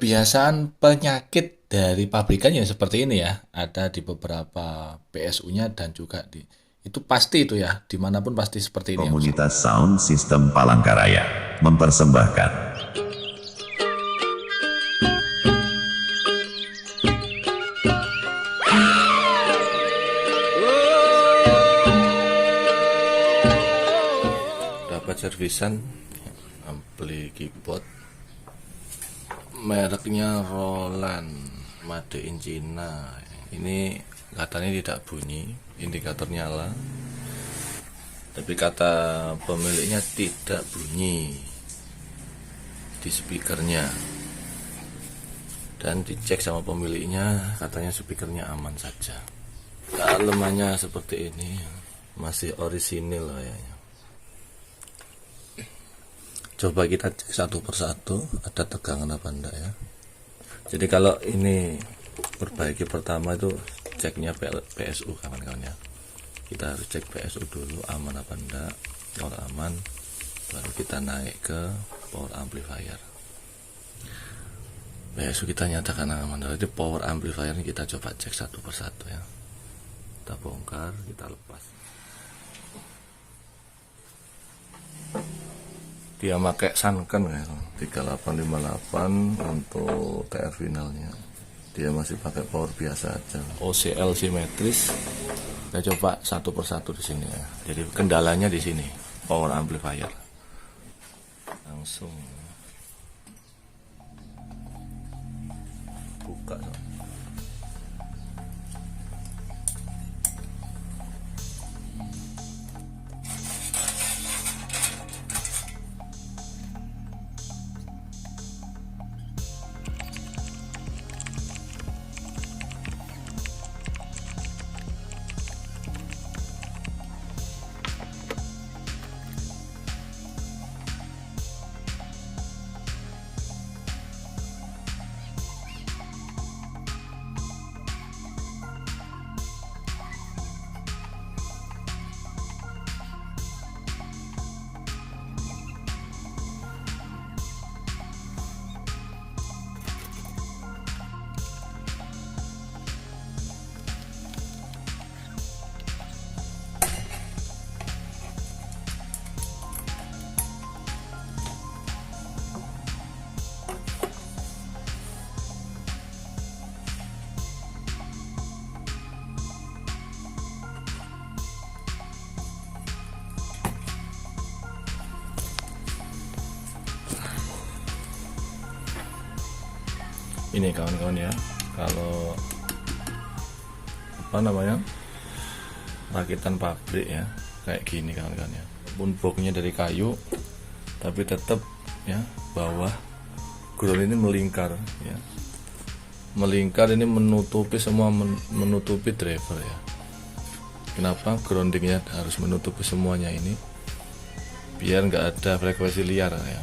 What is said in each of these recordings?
kebiasaan penyakit dari pabrikan yang seperti ini ya, ada di beberapa PSU-nya dan juga itu pasti itu ya, dimanapun pasti seperti ini ya. Komunitas Sound System Palangkaraya mempersembahkan Dapat servisan ampli keyboard mereknya Roland, made in China. Ini katanya tidak bunyi, indikator nyala, tapi kata pemiliknya tidak bunyi di speakernya, dan dicek sama pemiliknya katanya speakernya aman saja. Dalemannya seperti ini, masih orisinil kayaknya. Coba kita cek satu persatu, ada tegangan apa enggak ya. Jadi kalau ini perbaiki pertama itu ceknya PSU kawan-kawan ya. Kita harus cek PSU dulu aman apa enggak. Kalau aman baru kita naik ke power amplifier. PSU kita nyatakan aman. Jadi power amplifier ini kita coba cek satu persatu ya. Kita bongkar, kita lepas. Dia pakai Sanken ya, 3858 untuk TR finalnya. Dia masih pakai power biasa aja. OCL simetris. Kita coba satu persatu di sini ya. Jadi kendalanya di sini, power amplifier. Langsung buka. Ini kawan-kawan ya, kalau apa namanya rakitan pabrik ya kayak gini kawan-kawan ya, pun boxnya dari kayu tapi tetap ya bawah ground ini melingkar ya, melingkar ini menutupi semua, menutupi driver ya. Kenapa groundingnya harus menutupi semuanya ini? Biar nggak ada frekuensi liar ya.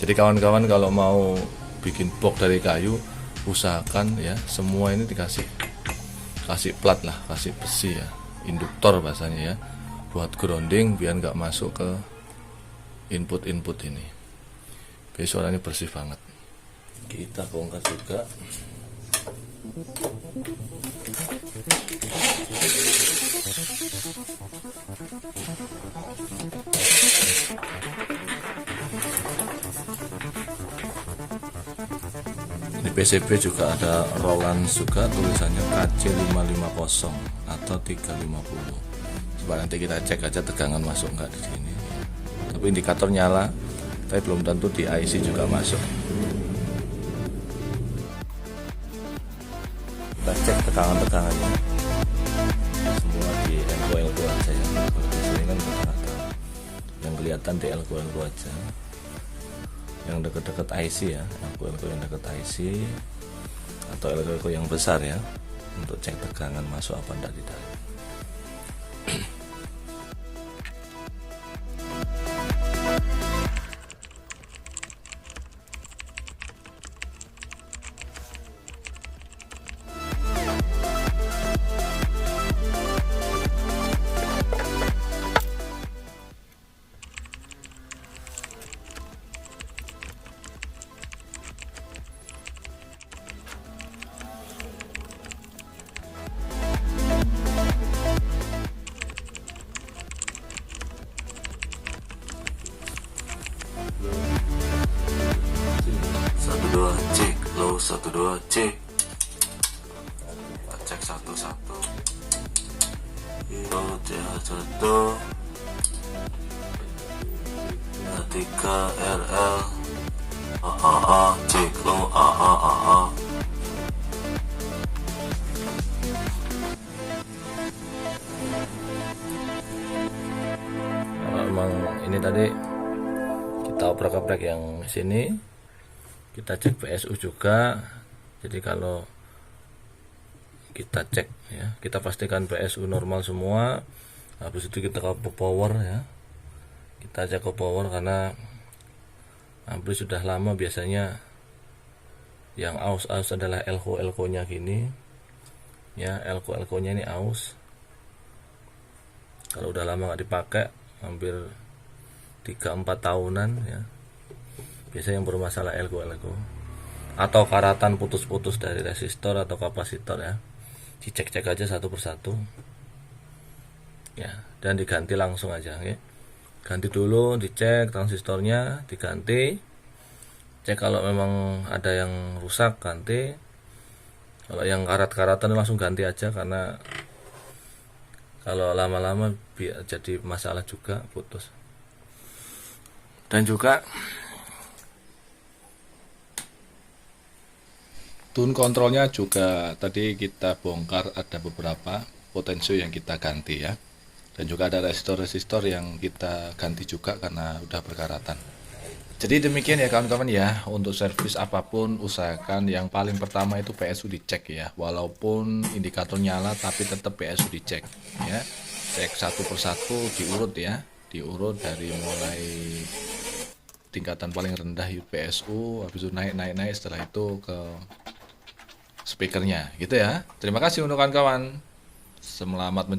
Jadi kawan-kawan kalau mau bikin box dari kayu, usahakan ya semua ini kasih plat lah, kasih besi ya, induktor bahasanya ya, buat grounding biar nggak masuk ke input ini. Biar suaranya bersih banget. Kita bongkar juga. Di PCB juga ada Roland juga, tulisannya KC550 atau 350. Coba nanti kita cek aja tegangan masuk nggak di sini. Tapi indikator nyala, tapi belum tentu di IC juga masuk. Kita cek tegangannya. Semua di LQ aja ya. Kalau di sini kan kita nggak tahu. Yang kelihatan di LQ aja. Yang dekat-dekat IC ya, LQ yang dekat IC atau LQ yang besar ya, untuk cek tegangan masuk apa enggak di dalam. dua cek, low 12 cek. Kita cek satu-satu. Low CH1 3 RL AAA cek low AAA. Memang ini tadi kita oprek-oprek yang sini, kita cek PSU juga. Jadi kalau kita cek ya, kita pastikan PSU normal semua. Habis itu kita ke power ya, kita cek ke power karena ampli sudah lama biasanya yang aus adalah elko nya gini ya, elko nya ini aus. Kalau udah lama nggak dipakai, hampir 3-4 tahunan ya, biasanya yang bermasalah elko atau karatan putus-putus dari resistor atau kapasitor ya. Dicek-cek aja satu persatu ya, dan diganti langsung aja ya. Ganti dulu, dicek transistornya, diganti, cek kalau memang ada yang rusak ganti, kalau yang karat-karatan langsung ganti aja, karena kalau lama-lama jadi masalah juga, putus. Dan juga tune kontrolnya juga tadi kita bongkar, ada beberapa potensio yang kita ganti ya, dan juga ada resistor-resistor yang kita ganti juga karena udah berkaratan. Jadi demikian ya kawan-kawan ya, untuk servis apapun usahakan yang paling pertama itu PSU dicek ya, walaupun indikator nyala tapi tetap PSU dicek ya. Cek satu persatu, diurut ya, diurut dari mulai tingkatan paling rendah PSU, habis itu naik, setelah itu ke speakernya gitu ya. Terima kasih untuk kawan-kawan, selamat mencoba.